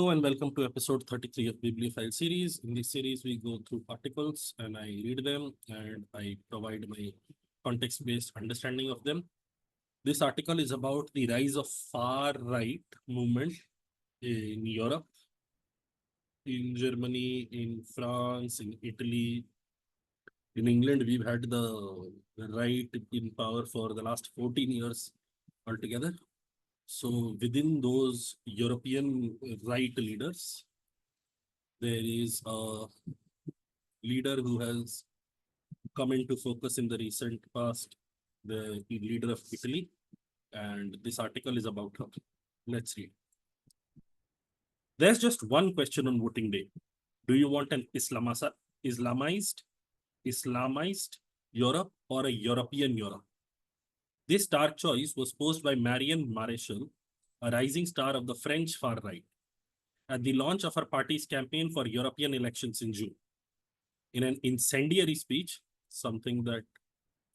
Hello and welcome to episode 33 of Bibliophile series. In this series, we go through articles and I read them and I provide my context-based understanding of them. This article is about the rise of far-right movement in Europe, in Germany, in France, in Italy. In England, we've had the right in power for the last 14 years altogether. So within those European right leaders, there is a leader who has come into focus in the recent past, the leader of Italy, and this article is about her. Let's read. There's just one question on voting day. Do you want an Islamized Europe or a European Europe? This dark choice was posed by Marianne Maréchal, a rising star of the French far right, at the launch of her party's campaign for European elections in June. In an incendiary speech, something that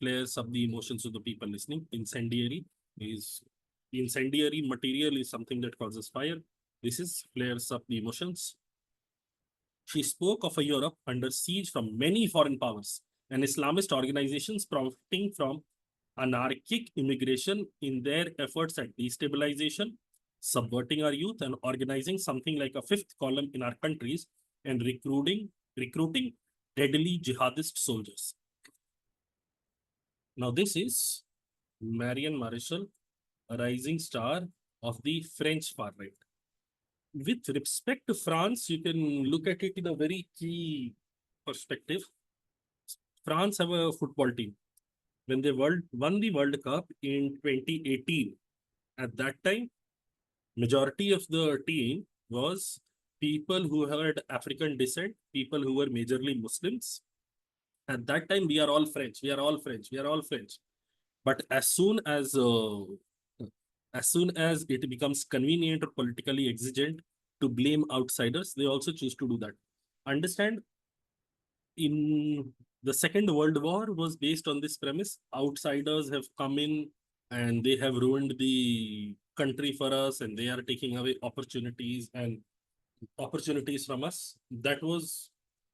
flares up the emotions of the people listening. Incendiary material is something that causes fire. This is flares up the emotions. She spoke of a Europe under siege from many foreign powers and Islamist organizations profiting from anarchic immigration in their efforts at destabilization, subverting our youth, and organizing something like a fifth column in our countries and recruiting deadly jihadist soldiers. Now, this is Marianne Maréchal, a rising star of the French far right. With respect to France, you can look at it in a very key perspective. France have a football team. When they won the World Cup in 2018, at that time, majority of the team was people who had African descent, people who were majorly Muslims. At that time, we are all French. We are all French. We are all French. But as soon as it becomes convenient or politically exigent to blame outsiders, they also choose to do that. Understand, in the Second World War was based on this premise. Outsiders have come in and they have ruined the country for us and they are taking away opportunities from us. That was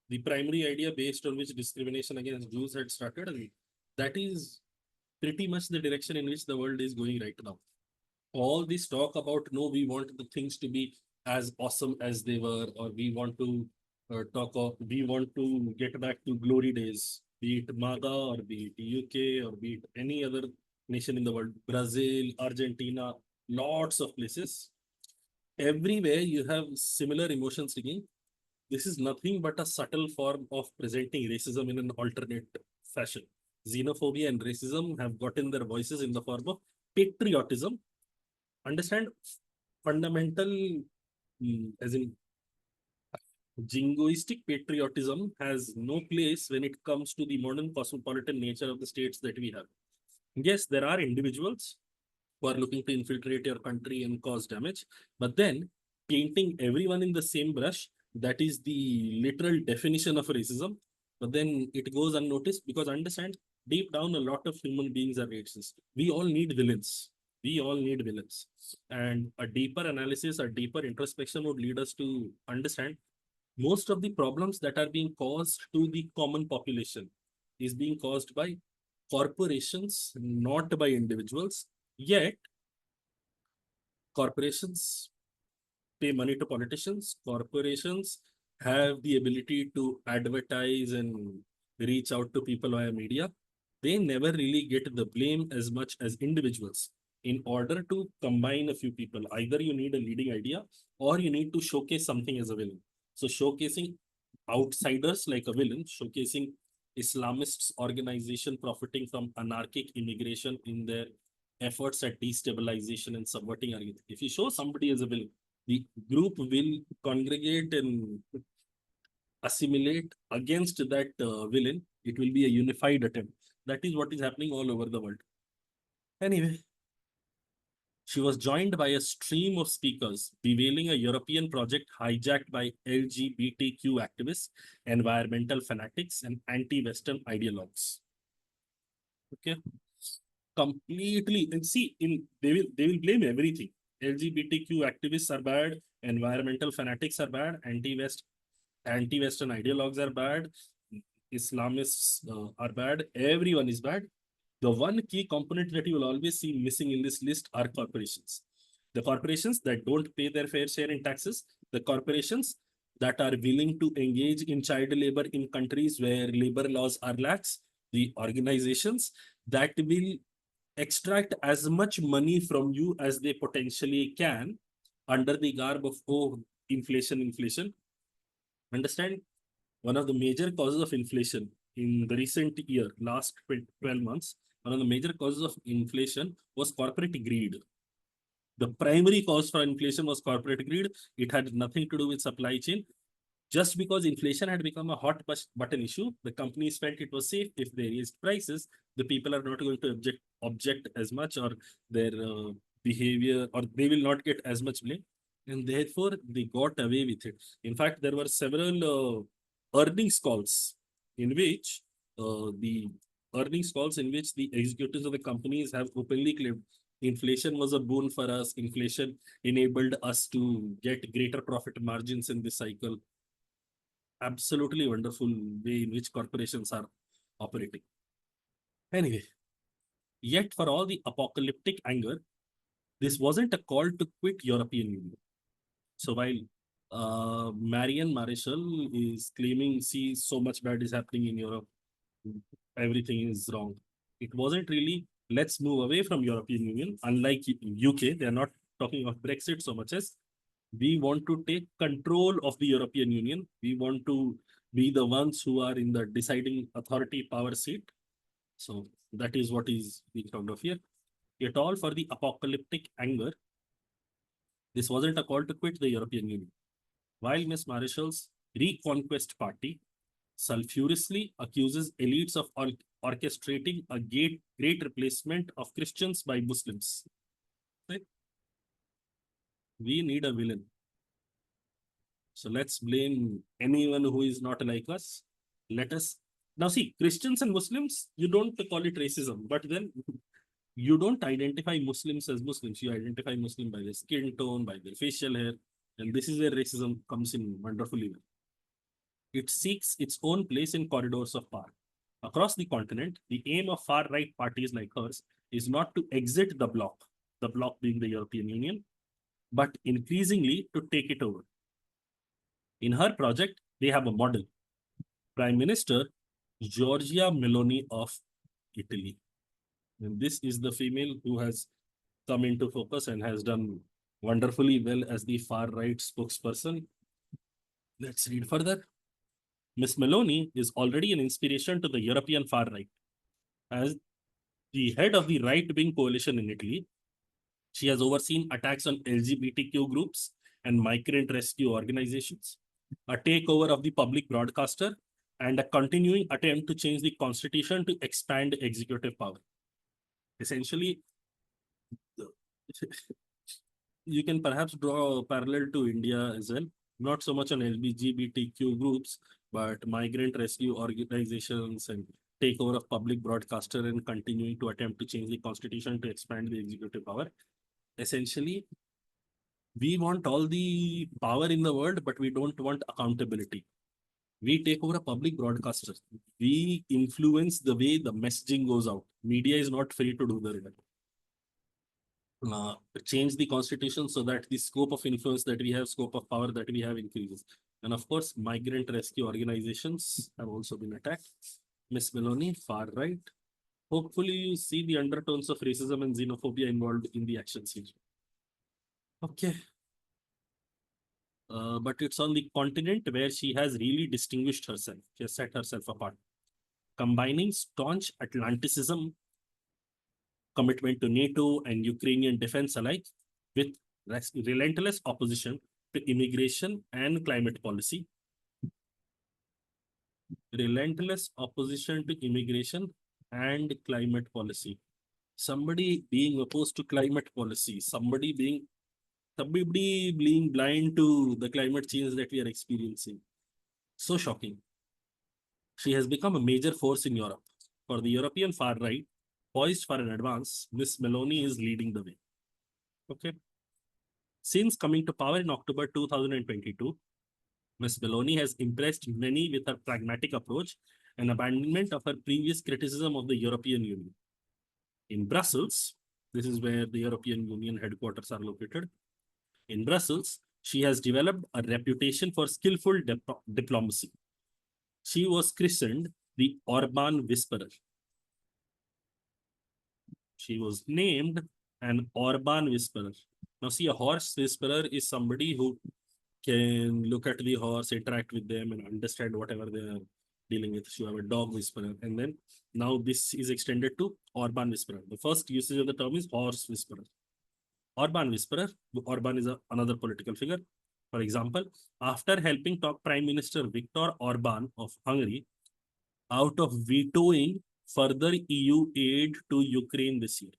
the primary idea based on which discrimination against Jews had started. And that is pretty much the direction in which the world is going right now. All this talk about, no, we want the things to be as awesome as they were, or we want to we want to get back to glory days, be it MAGA or be it UK or be it any other nation in the world, Brazil, Argentina, lots of places. Everywhere you have similar emotions ringing. This is nothing but a subtle form of presenting racism in an alternate fashion. Xenophobia and racism have gotten their voices in the form of patriotism. Understand, fundamental, as in jingoistic patriotism has no place when it comes to the modern cosmopolitan nature of the states that we have. Yes, there are individuals who are looking to infiltrate your country and cause damage, but then painting everyone in the same brush, that is the literal definition of racism. But then it goes unnoticed because understand, deep down, a lot of human beings are racist. We all need villains. We all need villains. And a deeper analysis, a deeper introspection would lead us to understand most of the problems that are being caused to the common population is being caused by corporations, not by individuals. Yet, corporations pay money to politicians. Corporations have the ability to advertise and reach out to people via media. They never really get the blame as much as individuals. In order to combine a few people, either you need a leading idea or you need to showcase something as a villain. So showcasing outsiders like a villain, showcasing Islamists organization profiting from anarchic immigration in their efforts at destabilization and subverting our youth. If you show somebody as a villain, the group will congregate and assimilate against that villain. It will be a unified attempt. That is what is happening all over the world. Anyway, she was joined by a stream of speakers bewailing a European project hijacked by LGBTQ activists, environmental fanatics, and anti-Western ideologues. Okay, completely. And see, they will blame everything. LGBTQ activists are bad. Environmental fanatics are bad. Anti-Western ideologues are bad. Islamists are bad. Everyone is bad. The one key component that you will always see missing in this list are corporations. The corporations that don't pay their fair share in taxes, the corporations that are willing to engage in child labor in countries where labor laws are lax, the organizations that will extract as much money from you as they potentially can under the garb of, oh, inflation. Understand? One of the major causes of inflation in the recent year, last 12 months, one of the major causes of inflation was corporate greed. The primary cause for inflation was corporate greed. It had nothing to do with supply chain. Just because inflation had become a hot button issue, the companies felt it was safe. If they raised prices, the people are not going to object as much, or their behavior, or they will not get as much blame. And therefore, they got away with it. In fact, there were several earnings calls in which the executives of the companies have openly claimed inflation was a boon for us. Inflation enabled us to get greater profit margins in this cycle. Absolutely wonderful way in which corporations are operating. Anyway, yet for all the apocalyptic anger, this wasn't a call to quit European Union. So while Marian Maréchal is claiming, see, so much bad is happening in Europe, everything is wrong. It wasn't really, let's move away from European Union. Unlike UK, they're not talking of Brexit so much as we want to take control of the European Union. We want to be the ones who are in the deciding authority power seat. So that is what is being talked of here. Yet all for the apocalyptic anger, this wasn't a call to quit the European Union. While Miss Maréchal's Reconquest Party sulfurously accuses elites of orchestrating a great replacement of Christians by Muslims. Right? We need a villain. So let's blame anyone who is not like us. Let us now see Christians and Muslims, you don't call it racism, but then you don't identify Muslims as Muslims. You identify Muslim by their skin tone, by their facial hair. And this is where racism comes in wonderfully well. It seeks its own place in corridors of power. Across the continent, the aim of far right parties like hers is not to exit the bloc being the European Union, but increasingly to take it over. In her project, they have a model, Prime Minister Giorgia Meloni of Italy. And this is the female who has come into focus and has done wonderfully well as the far right spokesperson. Let's read further. Miss Meloni is already an inspiration to the European far right. As the head of the right-wing coalition in Italy, she has overseen attacks on LGBTQ groups and migrant rescue organizations, a takeover of the public broadcaster, and a continuing attempt to change the constitution to expand executive power. Essentially, you can perhaps draw a parallel to India as well. Not so much on LGBTQ groups, but migrant rescue organizations and takeover of public broadcaster and continuing to attempt to change the constitution to expand the executive power. Essentially, we want all the power in the world, but we don't want accountability. We take over a public broadcaster. We influence the way the messaging goes out. Media is not free to do the change the constitution so that the scope of influence that we have, scope of power that we have increases. And of course, migrant rescue organizations have also been attacked. Miss Meloni, far right. Hopefully, you see the undertones of racism and xenophobia involved in the actions here. Okay. But it's on the continent where she has really distinguished herself. She has set herself apart. Combining staunch Atlanticism, commitment to NATO and Ukrainian defense alike, with relentless opposition to immigration and climate policy. Relentless opposition to immigration and climate policy. Somebody being opposed to climate policy, somebody being blind to the climate change that we are experiencing. So shocking. She has become a major force in Europe. For the European far right, poised for an advance, Miss Meloni is leading the way. Okay. Since coming to power in October 2022, Ms. Meloni has impressed many with her pragmatic approach and abandonment of her previous criticism of the European Union. In Brussels, this is where the European Union headquarters are located. In Brussels, she has developed a reputation for skillful diplomacy. She was christened the Orban Whisperer. She was named an Orban Whisperer. Now, see, a horse whisperer is somebody who can look at the horse, interact with them, and understand whatever they are dealing with. So you have a dog whisperer. And then now this is extended to Orban Whisperer. The first usage of the term is horse whisperer. Orban Whisperer. Orban is another political figure. For example, after helping top Prime Minister Viktor Orban of Hungary out of vetoing further EU aid to Ukraine this year.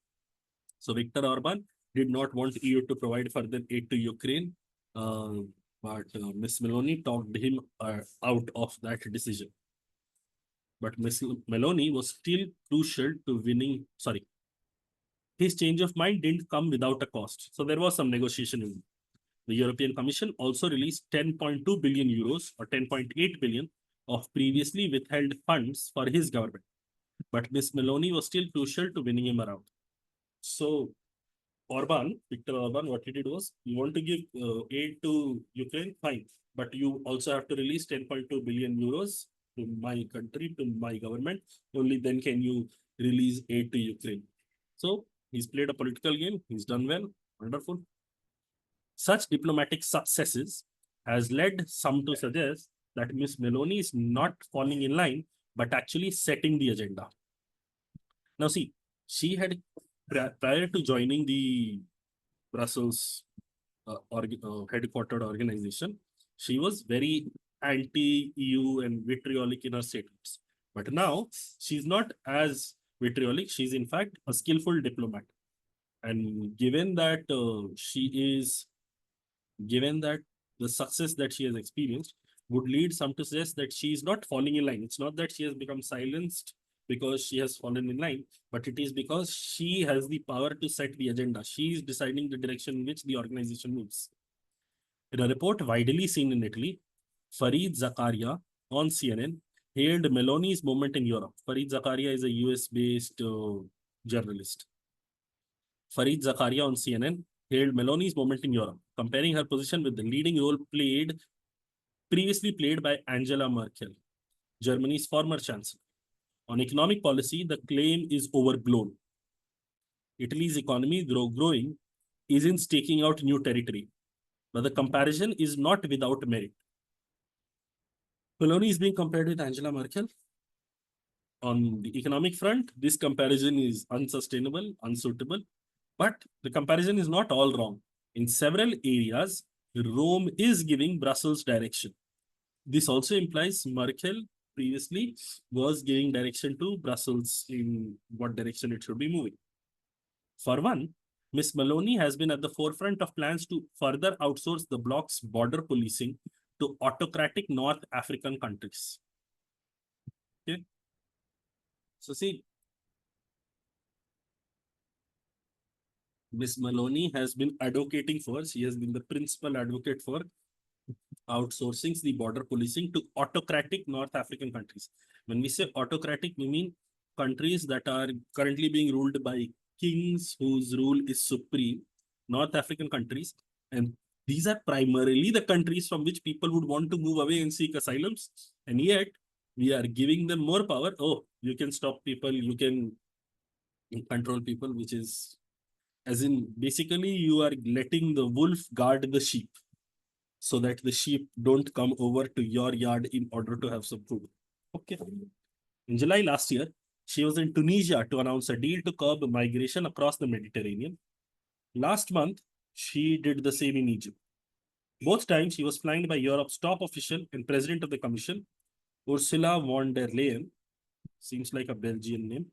So Viktor Orban did not want EU to provide further aid to Ukraine, but Ms. Meloni talked him out of that decision. But Ms. Meloni was still crucial to winning. Sorry, his change of mind didn't come without a cost. So there was some negotiation in it. The European Commission also released 10.2 billion euros or 10.8 billion of previously withheld funds for his government. But Ms. Meloni was still crucial to winning him around. So Viktor Orban, what he did was, you want to give aid to Ukraine, fine. But you also have to release 10.2 billion euros to my country, to my government. Only then can you release aid to Ukraine. So he's played a political game. He's done well. Wonderful. Such diplomatic successes has led some to suggest that Ms. Meloni is not falling in line, but actually setting the agenda. Now see, she had, prior to joining the Brussels headquartered organization, she was very anti-EU and vitriolic in her statements. But now she's not as vitriolic. She's in fact a skillful diplomat. And given that given that the success that she has experienced would lead some to suggest that she is not falling in line. It's not that she has become silenced because she has fallen in line, but it is because she has the power to set the agenda. She is deciding the direction in which the organization moves. In a report widely seen in Italy, Fareed Zakaria on CNN hailed Meloni's moment in Europe. Fareed Zakaria is a US-based journalist. Fareed Zakaria on CNN hailed Meloni's moment in Europe, comparing her position with the leading role previously played by Angela Merkel, Germany's former chancellor. On economic policy, the claim is overblown. Italy's economy, though growing, isn't staking out new territory, but the comparison is not without merit. Meloni is being compared with Angela Merkel. On the economic front, this comparison is unsustainable, unsuitable, but the comparison is not all wrong. In several areas, Rome is giving Brussels direction. This also implies Merkel previously was giving direction to Brussels in what direction it should be moving. For one, Ms. Meloni has been at the forefront of plans to further outsource the bloc's border policing to autocratic North African countries. Okay. So see, Ms. Meloni has been advocating for, she has been the principal advocate for outsourcing the border policing to autocratic North African countries. When we say autocratic, we mean countries that are currently being ruled by kings whose rule is supreme, North African countries. And these are primarily the countries from which people would want to move away and seek asylums. And yet, we are giving them more power. Oh, you can stop people, you can control people, which is, as in, basically, you are letting the wolf guard the sheep, so that the sheep don't come over to your yard in order to have some food. Okay. In July last year, she was in Tunisia to announce a deal to curb migration across the Mediterranean. Last month, she did the same in Egypt. Both times, she was flanked by Europe's top official and president of the Commission, Ursula von der Leyen, seems like a Belgian name,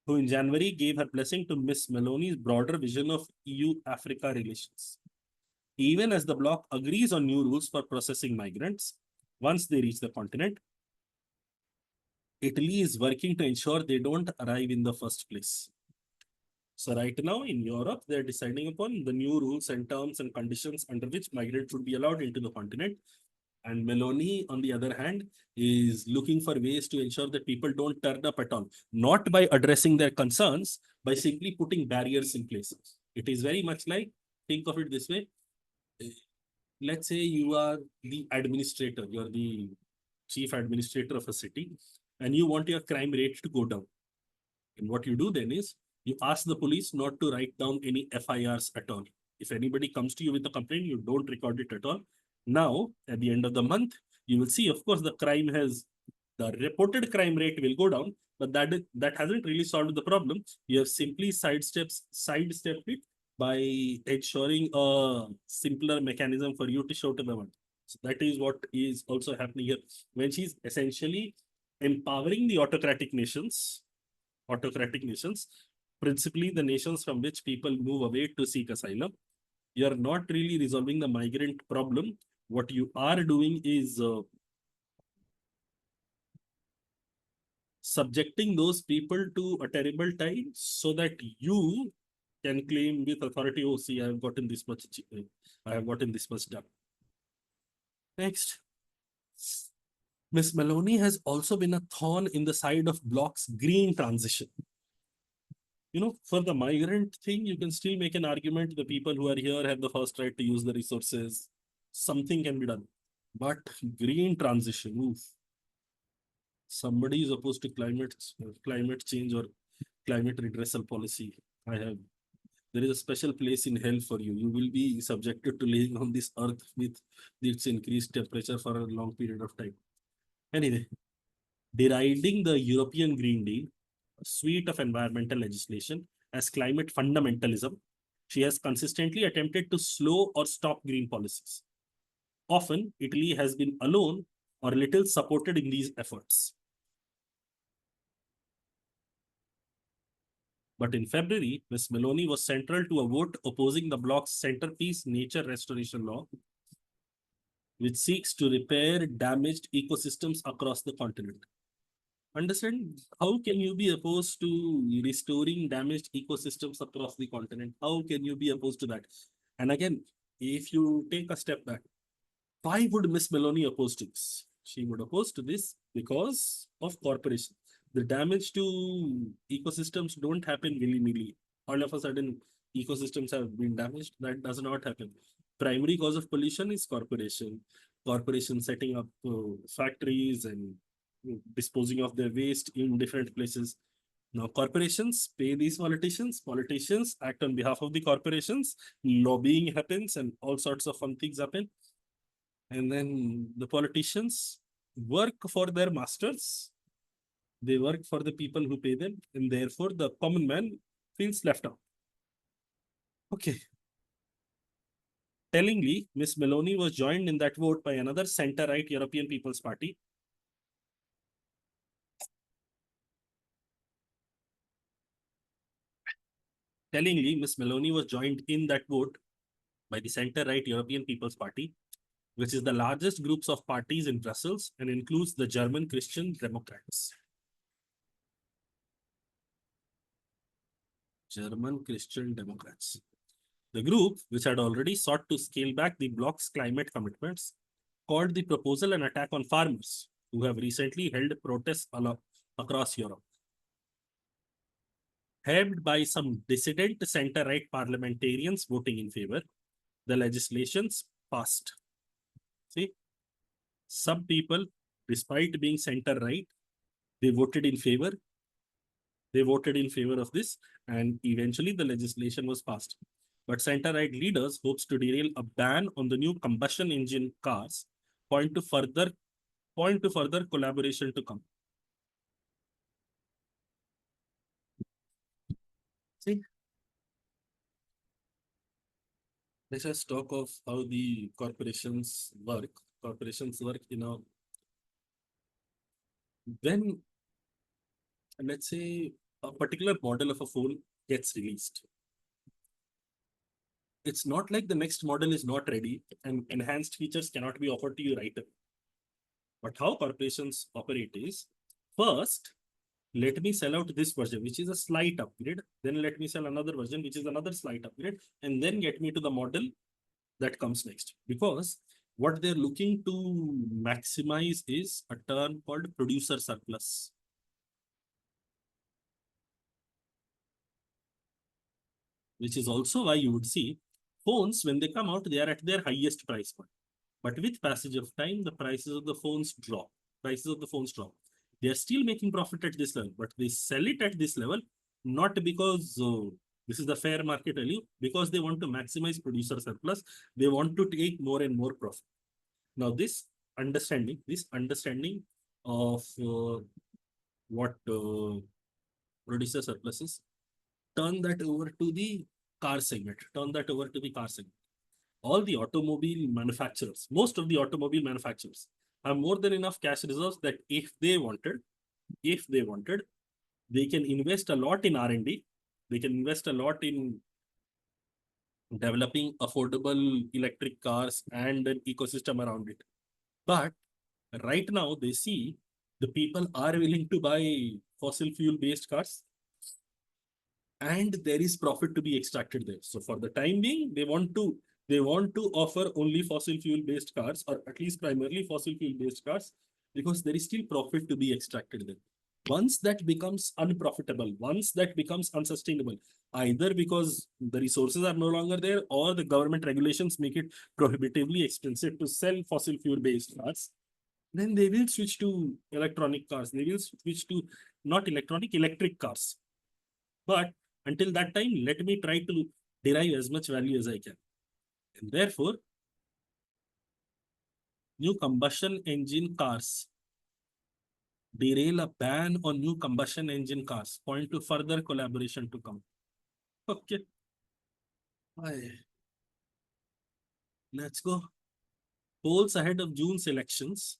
who in January gave her blessing to Ms. Meloni's broader vision of EU-Africa relations. Even as the bloc agrees on new rules for processing migrants once they reach the continent, Italy is working to ensure they don't arrive in the first place. So right now in Europe, they're deciding upon the new rules and terms and conditions under which migrants should be allowed into the continent. And Meloni, on the other hand, is looking for ways to ensure that people don't turn up at all, not by addressing their concerns, by simply putting barriers in place. It is very much like, think of it this way. Let's say you are the administrator, you're the chief administrator of a city, and you want your crime rate to go down. And what you do then is you ask the police not to write down any FIRs at all. If anybody comes to you with a complaint, you don't record it at all. Now, at the end of the month, you will see, of course, the reported crime rate will go down, but that hasn't really solved the problem. You have simply sidestepped it by ensuring a simpler mechanism for you to show to the world. So that is what is also happening here. When she's essentially empowering the autocratic nations, principally the nations from which people move away to seek asylum, you're not really resolving the migrant problem. What you are doing is subjecting those people to a terrible time so that you can claim with authority, oh, see, I have gotten this much done. Next. Miss Maloney has also been a thorn in the side of Bloc's green transition. For the migrant thing, you can still make an argument. The people who are here have the first right to use the resources. Something can be done. But green transition, oof. Somebody is opposed to climate change or climate redressal policy. There is a special place in hell for you. You will be subjected to living on this earth with its increased temperature for a long period of time. Anyway, deriding the European Green Deal, a suite of environmental legislation, as climate fundamentalism, she has consistently attempted to slow or stop green policies. Often, Italy has been alone or little supported in these efforts. But in February, Ms. Meloni was central to a vote opposing the bloc's centerpiece nature restoration law, which seeks to repair damaged ecosystems across the continent. Understand, how can you be opposed to restoring damaged ecosystems across the continent? How can you be opposed to that? And again, if you take a step back, why would Miss Meloni oppose to this? She would oppose to this because of corporation. The damage to ecosystems don't happen willy-nilly. All of a sudden, ecosystems have been damaged. That does not happen. Primary cause of pollution is corporation. Corporation setting up factories and disposing of their waste in different places. Now, corporations pay these politicians. Politicians act on behalf of the corporations. Lobbying happens and all sorts of fun things happen. And then the politicians work for their masters. They work for the people who pay them. And therefore, the common man feels left out. Okay. Tellingly, Miss Meloni was joined in that vote by another center-right European People's Party. Tellingly, Miss Meloni was joined in that vote by the center-right European People's Party, which is the largest groups of parties in Brussels and includes the German Christian Democrats. German Christian Democrats. The group, which had already sought to scale back the bloc's climate commitments, called the proposal an attack on farmers, who have recently held protests across Europe. Helped by some dissident center-right parliamentarians voting in favor, the legislations passed. See, some people, despite being center-right, they voted in favor. They voted in favor of this, and eventually the legislation was passed. But center-right leaders hopes to derail a ban on the new combustion engine cars, point to further collaboration to come. See, let's just talk of how the corporations work. Corporations work when, let's say, a particular model of a phone gets released. It's not like the next model is not ready and enhanced features cannot be offered to you right away. But how corporations operate is, first, let me sell out this version, which is a slight upgrade. Then let me sell another version, which is another slight upgrade, and then get me to the model that comes next. Because what they're looking to maximize is a term called producer surplus. Which is also why you would see phones, when they come out, they are at their highest price point. But with passage of time, the prices of the phones drop. Prices of the phones drop. They are still making profit at this level, but they sell it at this level not because this is the fair market value, because they want to maximize producer surplus. They want to take more and more profit. Now, this understanding of what producer surplus is, turn that over to the car segment. Turn that over to the car segment. All the automobile manufacturers, most of the automobile manufacturers have more than enough cash reserves that if they wanted, they can invest a lot in R&D. They can invest a lot in developing affordable electric cars and an ecosystem around it. But right now, they see the people are willing to buy fossil fuel based cars and there is profit to be extracted there. So for the time being, they want to offer only fossil fuel based cars, or at least primarily fossil fuel based cars, because there is still profit to be extracted there. Once that becomes unprofitable, once that becomes unsustainable, either because the resources are no longer there or the government regulations make it prohibitively expensive to sell fossil fuel based cars, then they will switch to electronic cars. They will switch to not electronic, electric cars. But until that time, let me try to derive as much value as I can. And therefore, new combustion engine cars derail a ban on new combustion engine cars, point to further collaboration to come. Okay. Aye. Let's go. Polls ahead of June's elections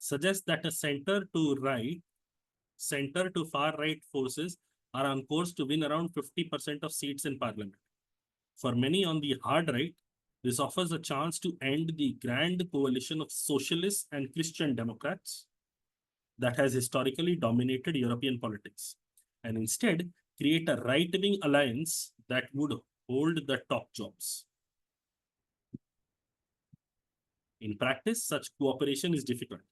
suggest that a center to far right forces are on course to win around 50% of seats in parliament. For many on the hard right, this offers a chance to end the grand coalition of socialists and Christian Democrats that has historically dominated European politics, and instead create a right-wing alliance that would hold the top jobs. In practice, such cooperation is difficult.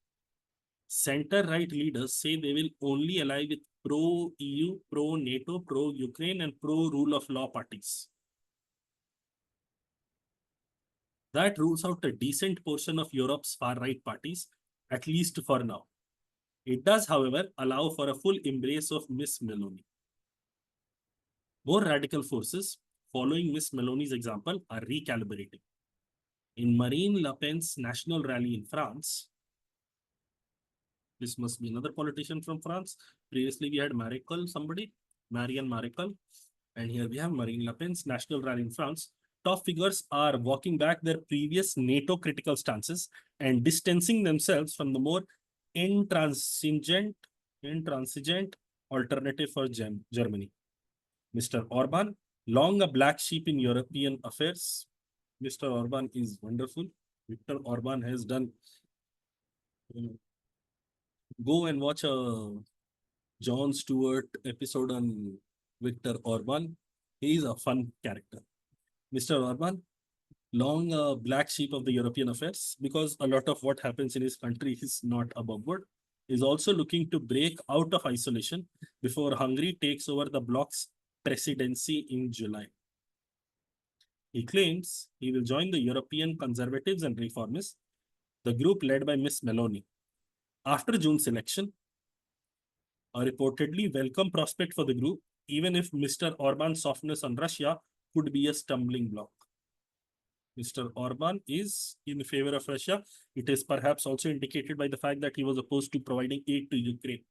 Center-right leaders say they will only ally with pro-EU, pro-NATO, pro-Ukraine, and pro-rule of law parties. That rules out a decent portion of Europe's far-right parties, at least for now. It does, however, allow for a full embrace of Miss Meloni. More radical forces, following Miss Meloni's example, are recalibrating. In Marine Le Pen's national rally in France, this must be another politician from France. Previously, we had Marianne Maréchal, and here we have Marine Le Pen's national rally in France. Top figures are walking back their previous NATO critical stances and distancing themselves from the more intransigent alternative for Germany. Mr. Orban, long a black sheep in European affairs. Mr. Orban is wonderful. Viktor Orban has done. Go and watch a Jon Stewart episode on Viktor Orban. He is a fun character. Mr. Orban, long black sheep of the European affairs, because a lot of what happens in his country is not above board, is also looking to break out of isolation before Hungary takes over the bloc's presidency in July. He claims he will join the European Conservatives and Reformists, the group led by Ms. Meloni. After June's election, a reportedly welcome prospect for the group, even if Mr. Orban's softness on Russia could be a stumbling block. Mr. Orban is in favor of Russia. It is perhaps also indicated by the fact that he was opposed to providing aid to Ukraine.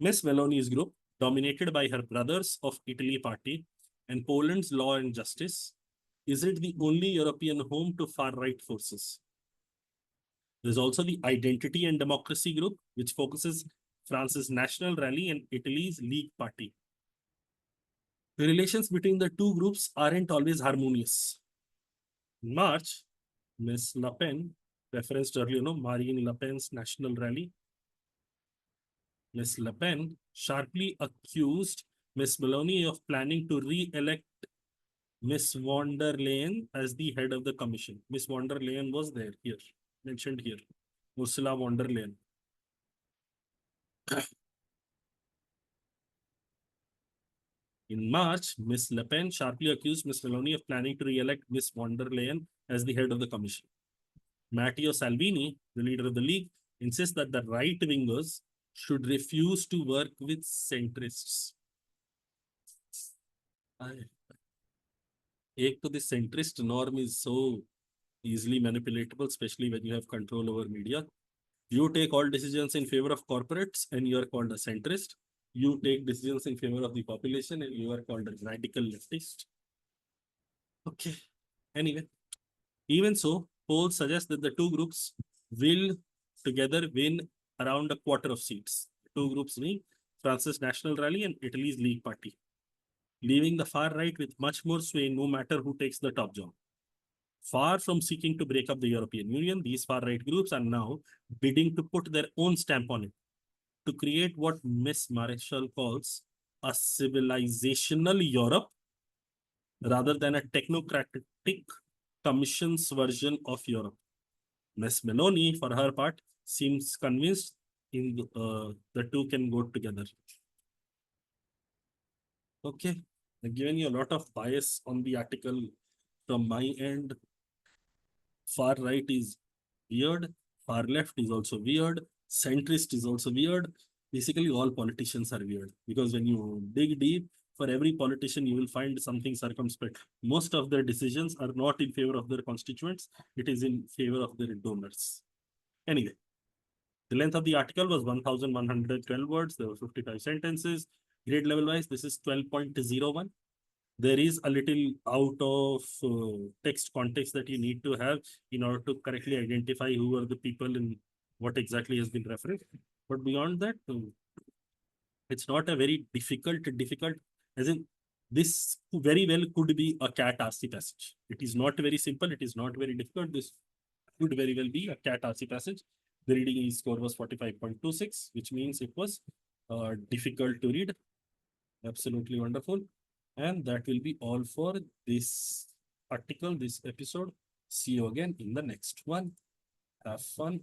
Ms. Meloni's group, dominated by her Brothers of Italy party and Poland's Law and Justice, isn't the only European home to far-right forces. There's also the Identity and Democracy group, which focuses France's National Rally and Italy's League Party. The relations between the two groups aren't always harmonious. In March, Ms. Le Pen referenced earlier, Marine Le Pen's national rally. Miss Le Pen sharply accused Miss Maloney of planning to re-elect Miss von der Leyen as the head of the commission. Miss von der Leyen was there, here, mentioned here. Ursula von der Leyen. In March, Miss Le Pen sharply accused Miss Maloney of planning to re-elect Miss von der Leyen as the head of the commission. Matteo Salvini, the leader of the League, insists that the right-wingers should refuse to work with centrists. एक तो this centrist norm is so easily manipulatable, especially when you have control over media. You take all decisions in favor of corporates and you are called a centrist. You take decisions in favor of the population and you are called a radical leftist. Okay. Anyway, even so, polls suggest that the two groups will together win around a quarter of seats. Two groups being France's National Rally and Italy's League Party, leaving the far right with much more sway no matter who takes the top job. Far from seeking to break up the European Union, these far-right groups are now bidding to put their own stamp on it, to create what Miss Marshall calls a civilizational Europe rather than a technocratic commission's version of Europe. Miss Meloni, for her part, seems convinced the two can go together. Okay, I've given you a lot of bias on the article from my end. Far right is weird, far left is also weird, centrist is also weird. Basically, all politicians are weird because when you dig deep, for every politician, you will find something circumspect. Most of their decisions are not in favor of their constituents, it is in favor of their donors. Anyway, the length of the article was 1,112 words. There were 55 sentences. Grade level wise, this is 12.01. There is a little out of text context that you need to have in order to correctly identify who are the people and what exactly has been referenced. But beyond that, it's not a very difficult, as in this very well could be a cat RC passage. It is not very simple. It is not very difficult. This could very well be a cat RC passage. The reading score was 45.26, which means it was difficult to read. Absolutely wonderful. And that will be all for this article, this episode. See you again in the next one. Have fun.